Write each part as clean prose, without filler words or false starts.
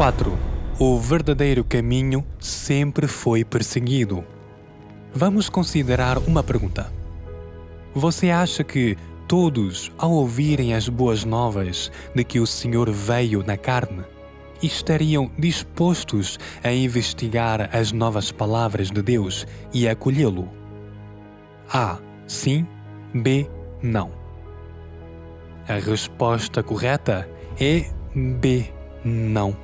4. O verdadeiro caminho sempre foi perseguido. Vamos considerar uma pergunta. Você acha que todos, ao ouvirem as boas novas de que o Senhor veio na carne, estariam dispostos a investigar as novas palavras de Deus e acolhê-lo? A. Sim. B. Não. A resposta correta é B. Não.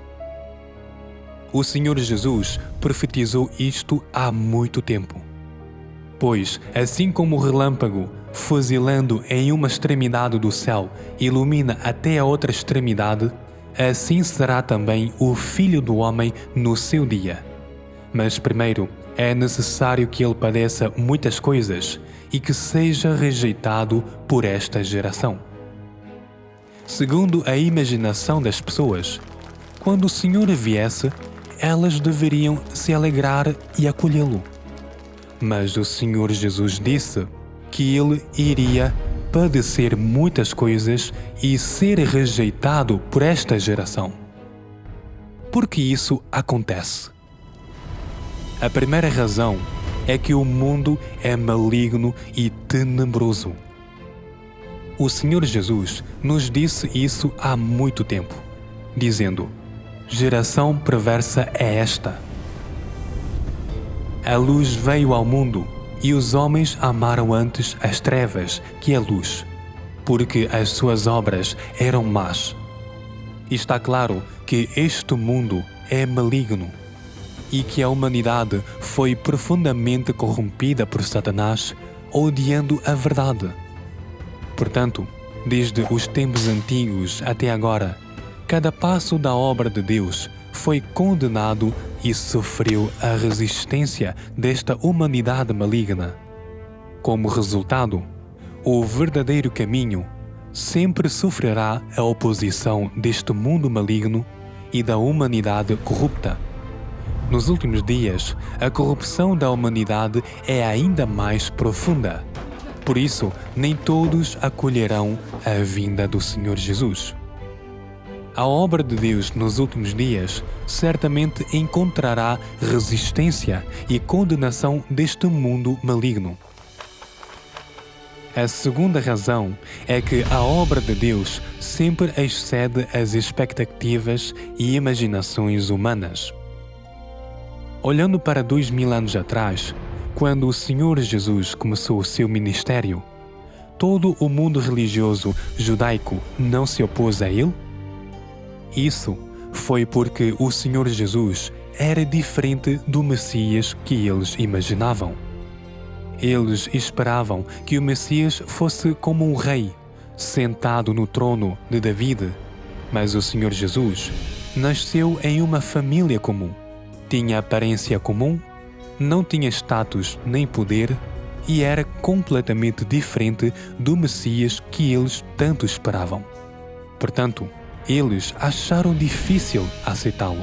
O Senhor Jesus profetizou isto há muito tempo. Pois, assim como o relâmpago, fuzilando em uma extremidade do céu, ilumina até a outra extremidade, assim será também o Filho do Homem no seu dia. Mas primeiro é necessário que ele padeça muitas coisas e que seja rejeitado por esta geração. Segundo a imaginação das pessoas, quando o Senhor viesse, elas deveriam se alegrar e acolhê-lo. Mas o Senhor Jesus disse que ele iria padecer muitas coisas e ser rejeitado por esta geração. Por que isso acontece? A primeira razão é que o mundo é maligno e tenebroso. O Senhor Jesus nos disse isso há muito tempo, dizendo: geração perversa é esta. A luz veio ao mundo e os homens amaram antes as trevas que a luz, porque as suas obras eram más. Está claro que este mundo é maligno e que a humanidade foi profundamente corrompida por Satanás, odiando a verdade. Portanto, desde os tempos antigos até agora, cada passo da obra de Deus foi condenado e sofreu a resistência desta humanidade maligna. Como resultado, o verdadeiro caminho sempre sofrerá a oposição deste mundo maligno e da humanidade corrupta. Nos últimos dias, a corrupção da humanidade é ainda mais profunda. Por isso, nem todos acolherão a vinda do Senhor Jesus. A obra de Deus nos últimos dias certamente encontrará resistência e condenação deste mundo maligno. A segunda razão é que a obra de Deus sempre excede as expectativas e imaginações humanas. Olhando para 2000 anos atrás, quando o Senhor Jesus começou o seu ministério, todo o mundo religioso judaico não se opôs a ele? Isso foi porque o Senhor Jesus era diferente do Messias que eles imaginavam. Eles esperavam que o Messias fosse como um rei, sentado no trono de David, mas o Senhor Jesus nasceu em uma família comum, tinha aparência comum, não tinha status nem poder e era completamente diferente do Messias que eles tanto esperavam. Portanto, eles acharam difícil aceitá-lo.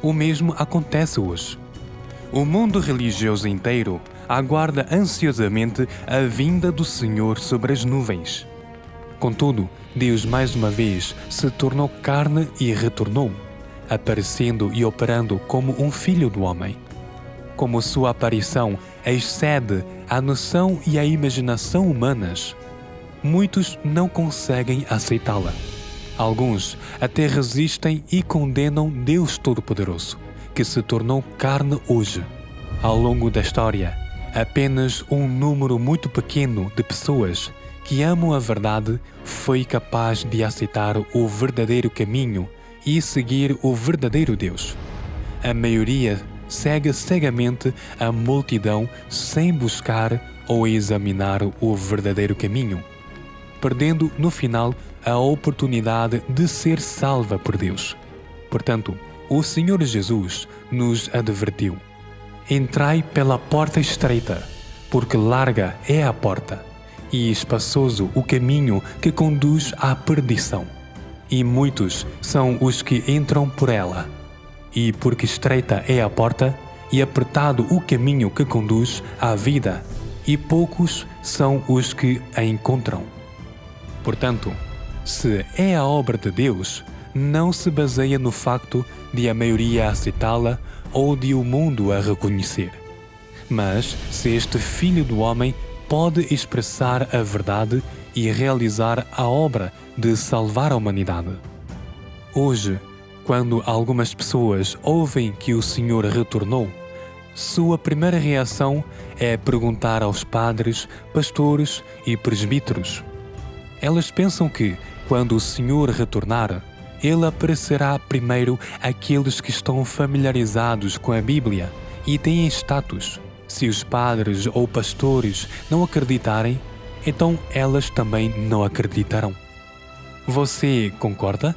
O mesmo acontece hoje. O mundo religioso inteiro aguarda ansiosamente a vinda do Senhor sobre as nuvens. Contudo, Deus mais uma vez se tornou carne e retornou, aparecendo e operando como um filho do homem. Como sua aparição excede a noção e a imaginação humanas, muitos não conseguem aceitá-la. Alguns até resistem e condenam Deus Todo-Poderoso, que se tornou carne hoje. Ao longo da história, apenas um número muito pequeno de pessoas que amam a verdade foi capaz de aceitar o verdadeiro caminho e seguir o verdadeiro Deus. A maioria segue cegamente a multidão sem buscar ou examinar o verdadeiro caminho, perdendo no final a oportunidade de ser salva por Deus. Portanto, o Senhor Jesus nos advertiu: entrai pela porta estreita, porque larga é a porta, e espaçoso o caminho que conduz à perdição, e muitos são os que entram por ela. E porque estreita é a porta, e apertado o caminho que conduz à vida, e poucos são os que a encontram. Portanto, se é a obra de Deus, não se baseia no facto de a maioria aceitá-la ou de o mundo a reconhecer, mas se este Filho do Homem pode expressar a verdade e realizar a obra de salvar a humanidade. Hoje, quando algumas pessoas ouvem que o Senhor retornou, sua primeira reação é perguntar aos padres, pastores e presbíteros. Elas pensam que, quando o Senhor retornar, Ele aparecerá primeiro àqueles que estão familiarizados com a Bíblia e têm status. Se os padres ou pastores não acreditarem, então elas também não acreditarão. Você concorda?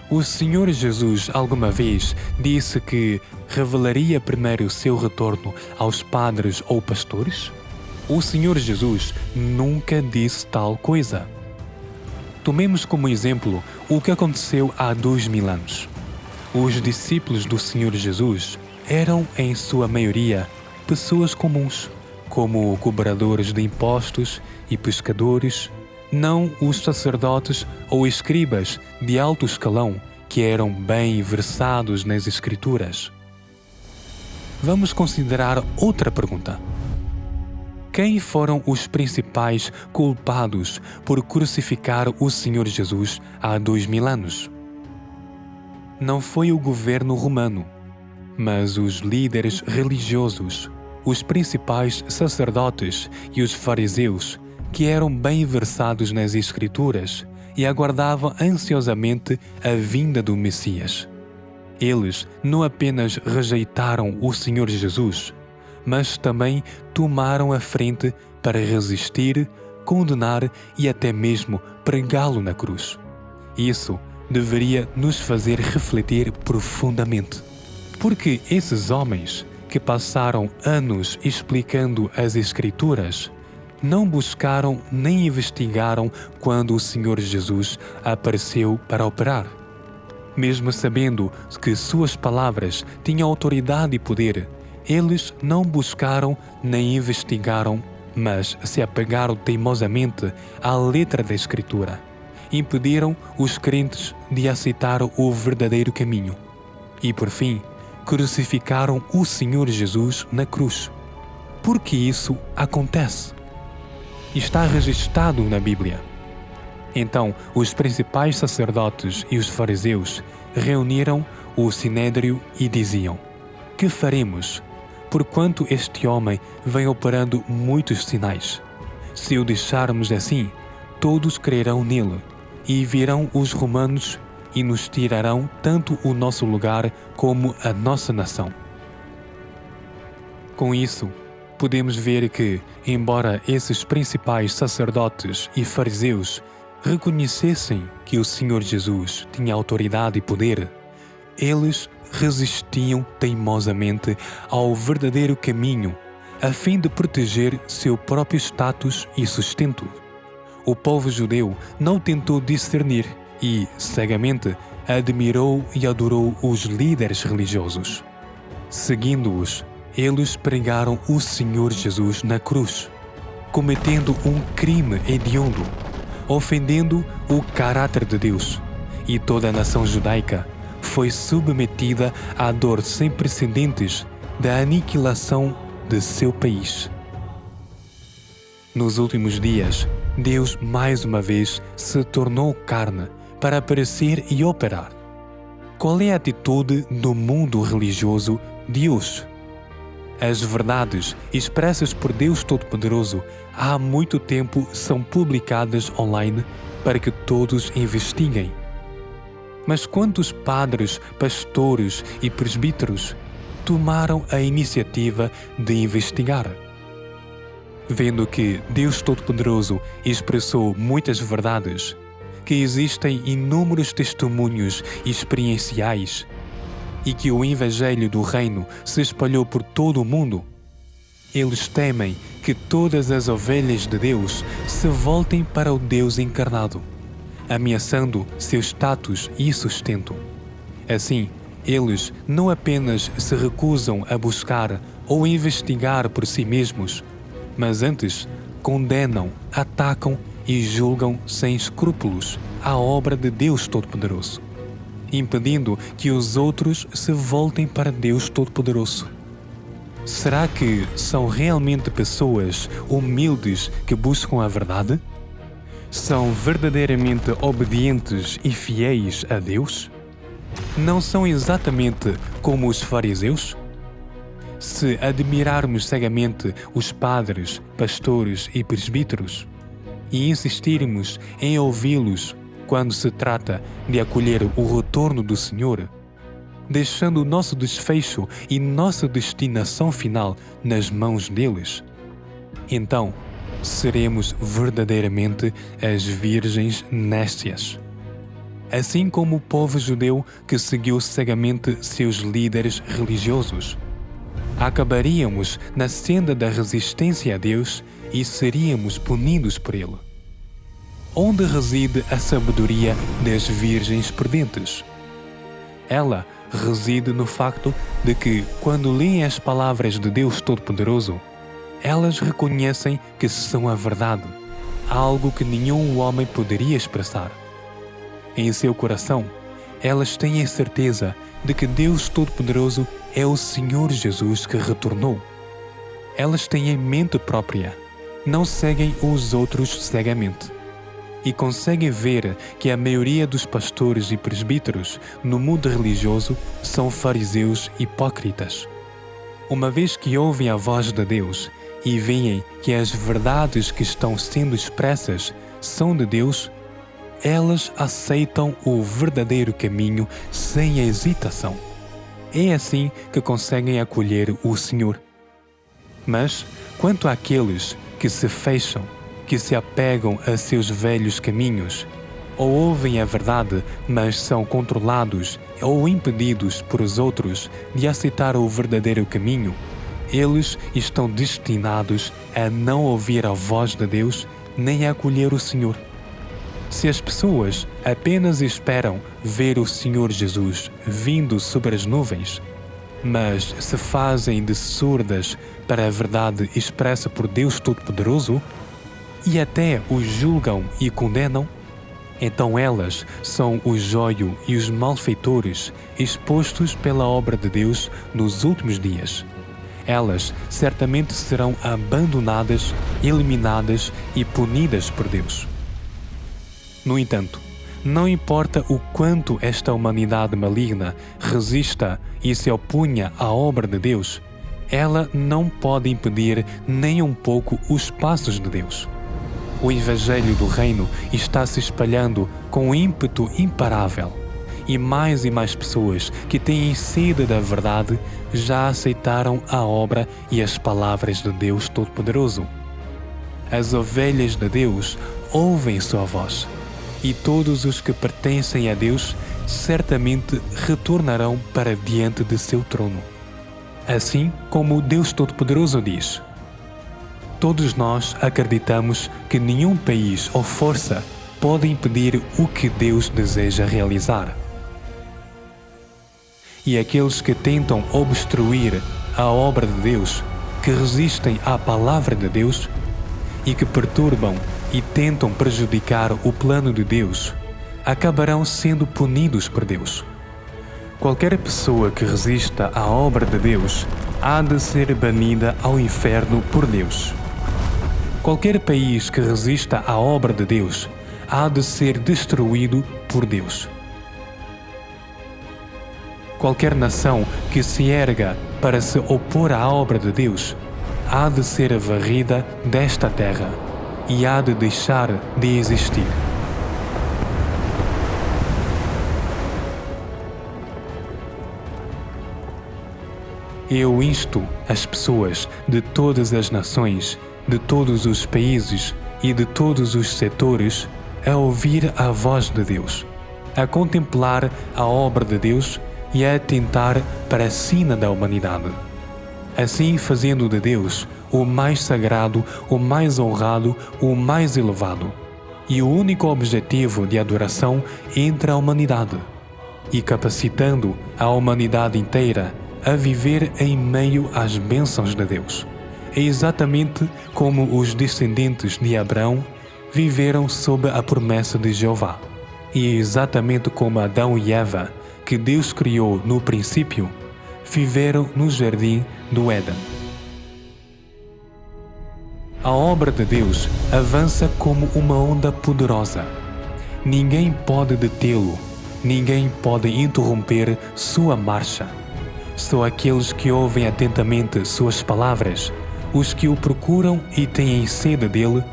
O Senhor Jesus alguma vez disse que revelaria primeiro o seu retorno aos padres ou pastores? O Senhor Jesus nunca disse tal coisa. Tomemos como exemplo o que aconteceu há 2000 anos. Os discípulos do Senhor Jesus eram, em sua maioria, pessoas comuns, como cobradores de impostos e pescadores, não os sacerdotes ou escribas de alto escalão que eram bem versados nas Escrituras. Vamos considerar outra pergunta. Quem foram os principais culpados por crucificar o Senhor Jesus há 2000 anos? Não foi o governo romano, mas os líderes religiosos, os principais sacerdotes e os fariseus, que eram bem versados nas Escrituras e aguardavam ansiosamente a vinda do Messias. Eles não apenas rejeitaram o Senhor Jesus, mas também tomaram a frente para resistir, condenar e até mesmo pregá-lo na cruz. Isso deveria nos fazer refletir profundamente. Porque esses homens, que passaram anos explicando as Escrituras, não buscaram nem investigaram quando o Senhor Jesus apareceu para operar. Mesmo sabendo que suas palavras tinham autoridade e poder, eles não buscaram nem investigaram, mas se apegaram teimosamente à letra da Escritura. Impediram os crentes de aceitar o verdadeiro caminho. E, por fim, crucificaram o Senhor Jesus na cruz. Por que isso acontece? Está registrado na Bíblia. Então, os principais sacerdotes e os fariseus reuniram o sinédrio e diziam: que faremos, porquanto este homem vem operando muitos sinais? Se o deixarmos assim, todos crerão nele, e virão os romanos e nos tirarão tanto o nosso lugar como a nossa nação. Com isso, podemos ver que, embora esses principais sacerdotes e fariseus reconhecessem que o Senhor Jesus tinha autoridade e poder, eles resistiam teimosamente ao verdadeiro caminho, a fim de proteger seu próprio status e sustento. O povo judeu não tentou discernir e, cegamente, admirou e adorou os líderes religiosos. Seguindo-os, eles pregaram o Senhor Jesus na cruz, cometendo um crime hediondo, ofendendo o caráter de Deus, e toda a nação judaica foi submetida à dor sem precedentes da aniquilação de seu país. Nos últimos dias, Deus mais uma vez se tornou carne para aparecer e operar. Qual é a atitude do mundo religioso de hoje? As verdades expressas por Deus Todo-Poderoso há muito tempo são publicadas online para que todos investiguem. Mas quantos padres, pastores e presbíteros tomaram a iniciativa de investigar? Vendo que Deus Todo-Poderoso expressou muitas verdades, que existem inúmeros testemunhos experienciais e que o Evangelho do Reino se espalhou por todo o mundo, eles temem que todas as ovelhas de Deus se voltem para o Deus encarnado, ameaçando seu status e sustento. Assim, eles não apenas se recusam a buscar ou investigar por si mesmos, mas antes condenam, atacam e julgam sem escrúpulos a obra de Deus Todo-Poderoso, impedindo que os outros se voltem para Deus Todo-Poderoso. Será que são realmente pessoas humildes que buscam a verdade? São verdadeiramente obedientes e fiéis a Deus? Não são exatamente como os fariseus? Se admirarmos cegamente os padres, pastores e presbíteros e insistirmos em ouvi-los quando se trata de acolher o retorno do Senhor, deixando o nosso desfecho e nossa destinação final nas mãos deles, então seremos verdadeiramente as virgens nécias. Assim como o povo judeu que seguiu cegamente seus líderes religiosos, acabaríamos na senda da resistência a Deus e seríamos punidos por Ele. Onde reside a sabedoria das virgens prudentes? Ela reside no facto de que, quando leem as palavras de Deus Todo-Poderoso, elas reconhecem que são a verdade, algo que nenhum homem poderia expressar. Em seu coração, elas têm a certeza de que Deus Todo-Poderoso é o Senhor Jesus que retornou. Elas têm em mente própria, não seguem os outros cegamente, e conseguem ver que a maioria dos pastores e presbíteros no mundo religioso são fariseus hipócritas. Uma vez que ouvem a voz de Deus e veem que as verdades que estão sendo expressas são de Deus, elas aceitam o verdadeiro caminho sem hesitação. É assim que conseguem acolher o Senhor. Mas, quanto àqueles que se fecham, que se apegam a seus velhos caminhos, ou ouvem a verdade, mas são controlados ou impedidos por os outros de aceitar o verdadeiro caminho, eles estão destinados a não ouvir a voz de Deus nem a acolher o Senhor. Se as pessoas apenas esperam ver o Senhor Jesus vindo sobre as nuvens, mas se fazem de surdas para a verdade expressa por Deus Todo-Poderoso, e até os julgam e condenam, então elas são o joio e os malfeitores expostos pela obra de Deus nos últimos dias. Elas certamente serão abandonadas, eliminadas e punidas por Deus. No entanto, não importa o quanto esta humanidade maligna resista e se opunha à obra de Deus, ela não pode impedir nem um pouco os passos de Deus. O Evangelho do Reino está se espalhando com ímpeto imparável, e mais pessoas que têm sede da verdade já aceitaram a obra e as palavras de Deus Todo-Poderoso. As ovelhas de Deus ouvem sua voz, e todos os que pertencem a Deus certamente retornarão para diante de seu trono. Assim como Deus Todo-Poderoso diz: todos nós acreditamos que nenhum país ou força pode impedir o que Deus deseja realizar. E aqueles que tentam obstruir a obra de Deus, que resistem à palavra de Deus e que perturbam e tentam prejudicar o plano de Deus, acabarão sendo punidos por Deus. Qualquer pessoa que resista à obra de Deus há de ser banida ao inferno por Deus. Qualquer país que resista à obra de Deus há de ser destruído por Deus. Qualquer nação que se erga para se opor à obra de Deus há de ser varrida desta terra e há de deixar de existir. Eu insto as pessoas de todas as nações, de todos os países e de todos os setores a ouvir a voz de Deus, a contemplar a obra de Deus e a atentar para a sina da humanidade. Assim fazendo de Deus o mais sagrado, o mais honrado, o mais elevado, e o único objetivo de adoração entre a humanidade, e capacitando a humanidade inteira a viver em meio às bênçãos de Deus. É exatamente como os descendentes de Abraão viveram sob a promessa de Jeová. E exatamente como Adão e Eva, que Deus criou no princípio, viveram no jardim do Éden. A obra de Deus avança como uma onda poderosa. Ninguém pode detê-lo, ninguém pode interromper sua marcha. Só aqueles que ouvem atentamente suas palavras, os que o procuram e têm sede dele,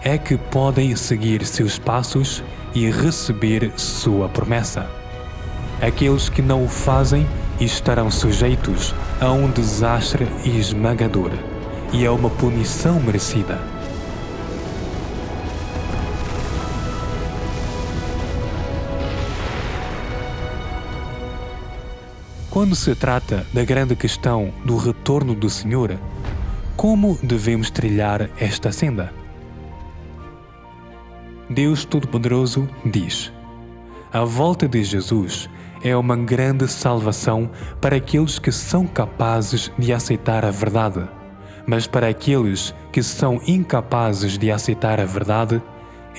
é que podem seguir seus passos e receber sua promessa. Aqueles que não o fazem estarão sujeitos a um desastre esmagador e a uma punição merecida. Quando se trata da grande questão do retorno do Senhor, como devemos trilhar esta senda? Deus Todo-Poderoso diz: a volta de Jesus é uma grande salvação para aqueles que são capazes de aceitar a verdade, mas para aqueles que são incapazes de aceitar a verdade,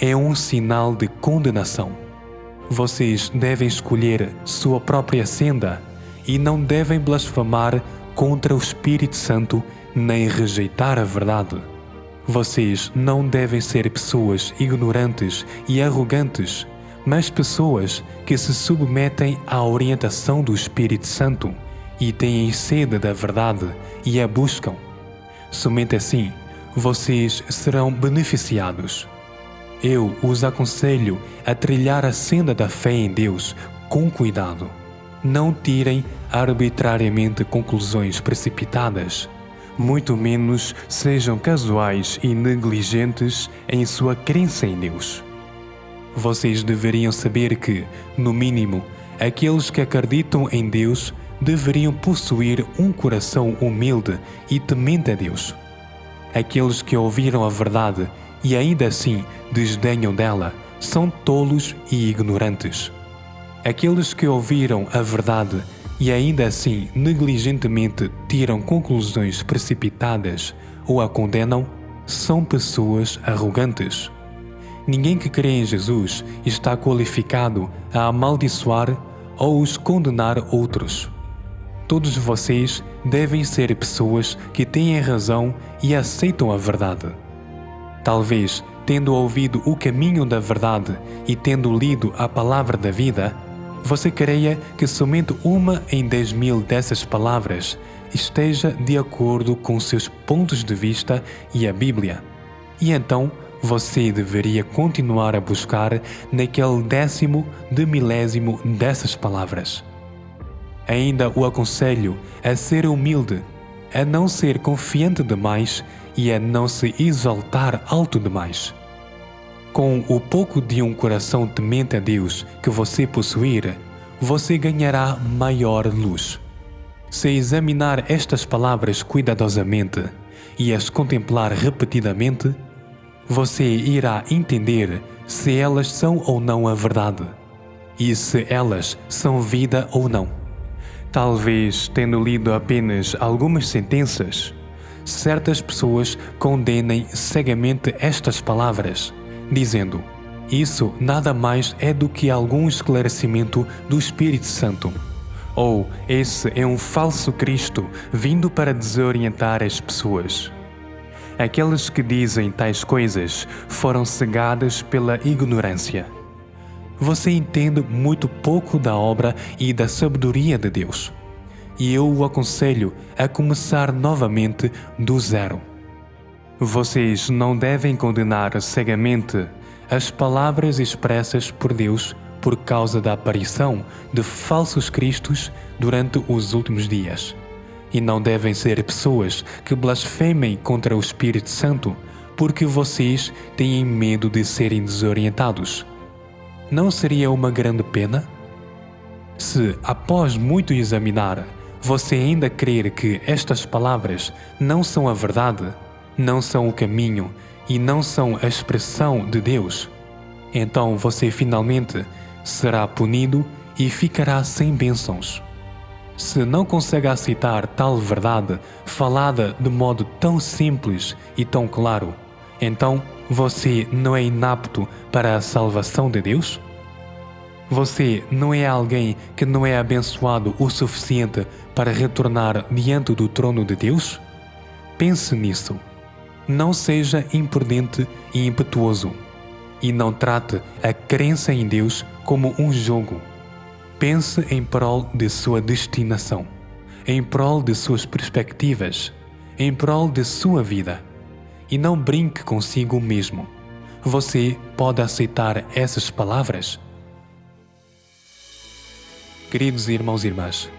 é um sinal de condenação. Vocês devem escolher sua própria senda e não devem blasfemar contra o Espírito Santo nem rejeitar a verdade. Vocês não devem ser pessoas ignorantes e arrogantes, mas pessoas que se submetem à orientação do Espírito Santo e têm sede da verdade e a buscam. Somente assim, vocês serão beneficiados. Eu os aconselho a trilhar a senda da fé em Deus com cuidado. Não tirem arbitrariamente conclusões precipitadas. Muito menos sejam casuais e negligentes em sua crença em Deus. Vocês deveriam saber que, no mínimo, aqueles que acreditam em Deus deveriam possuir um coração humilde e temente a Deus. Aqueles que ouviram a verdade e ainda assim desdenham dela são tolos e ignorantes. Aqueles que ouviram a verdade e ainda assim negligentemente tiram conclusões precipitadas ou a condenam são pessoas arrogantes. Ninguém que crê em Jesus está qualificado a amaldiçoar ou os condenar outros. Todos vocês devem ser pessoas que têm razão e aceitam a verdade. Talvez, tendo ouvido o caminho da verdade e tendo lido a palavra da vida, você creia que somente uma em 10.000 dessas palavras esteja de acordo com seus pontos de vista e a Bíblia. E então, você deveria continuar a buscar naquele 10º de milésimo dessas palavras. Ainda o aconselho a ser humilde, a não ser confiante demais e a não se exaltar alto demais. Com o pouco de um coração temente a Deus que você possuir, você ganhará maior luz. Se examinar estas palavras cuidadosamente e as contemplar repetidamente, você irá entender se elas são ou não a verdade, e se elas são vida ou não. Talvez, tendo lido apenas algumas sentenças, certas pessoas condenem cegamente estas palavras, dizendo: isso nada mais é do que algum esclarecimento do Espírito Santo. Ou esse é um falso Cristo vindo para desorientar as pessoas. Aqueles que dizem tais coisas foram cegadas pela ignorância. Você entende muito pouco da obra e da sabedoria de Deus. E eu o aconselho a começar novamente do zero. Vocês não devem condenar cegamente as palavras expressas por Deus por causa da aparição de falsos cristos durante os últimos dias. E não devem ser pessoas que blasfemem contra o Espírito Santo porque vocês têm medo de serem desorientados. Não seria uma grande pena? Se, após muito examinar, você ainda crer que estas palavras não são a verdade, não são o caminho e não são a expressão de Deus, então você finalmente será punido e ficará sem bênçãos. Se não consegue aceitar tal verdade falada de modo tão simples e tão claro, então Você não é inapto para a salvação de Deus? Você não é alguém que não é abençoado o suficiente para retornar diante do trono de Deus? Pense nisso. Não seja imprudente e impetuoso. E não trate a crença em Deus como um jogo. Pense em prol de sua destinação, em prol de suas perspectivas, em prol de sua vida. E não brinque consigo mesmo. Você pode aceitar essas palavras? Queridos irmãos e irmãs,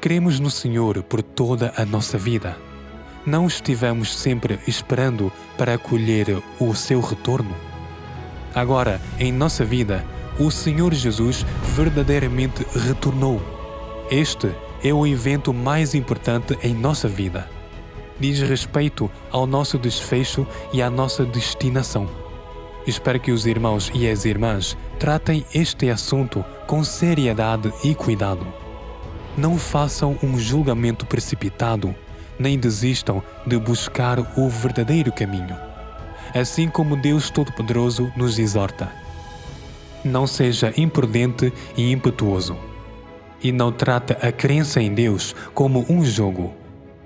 cremos no Senhor por toda a nossa vida. Não estivemos sempre esperando para acolher o seu retorno? Agora, em nossa vida, o Senhor Jesus verdadeiramente retornou. Este é o evento mais importante em nossa vida. Diz respeito ao nosso desfecho e à nossa destinação. Espero que os irmãos e as irmãs tratem este assunto com seriedade e cuidado. Não façam um julgamento precipitado, nem desistam de buscar o verdadeiro caminho. Assim como Deus Todo-Poderoso nos exorta. Não seja imprudente e impetuoso. E não trate a crença em Deus como um jogo.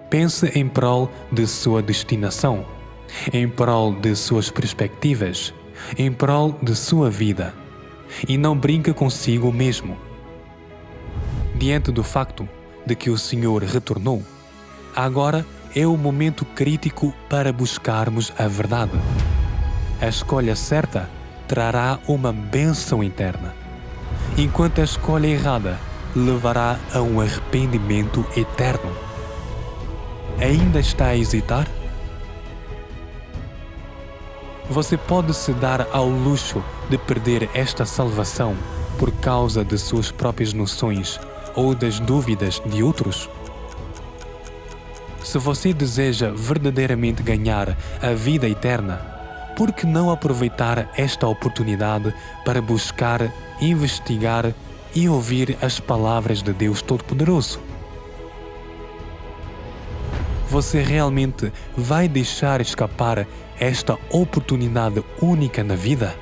Pense em prol de sua destinação, em prol de suas perspectivas, em prol de sua vida. E não brinque consigo mesmo. Diante do facto de que o Senhor retornou, agora é o momento crítico para buscarmos a verdade. A escolha certa trará uma bênção eterna, enquanto a escolha errada levará a um arrependimento eterno. Ainda está a hesitar? Você pode se dar ao luxo de perder esta salvação por causa de suas próprias noções ou das dúvidas de outros? Se você deseja verdadeiramente ganhar a vida eterna, por que não aproveitar esta oportunidade para buscar, investigar e ouvir as palavras de Deus Todo-Poderoso? Você realmente vai deixar escapar esta oportunidade única na vida?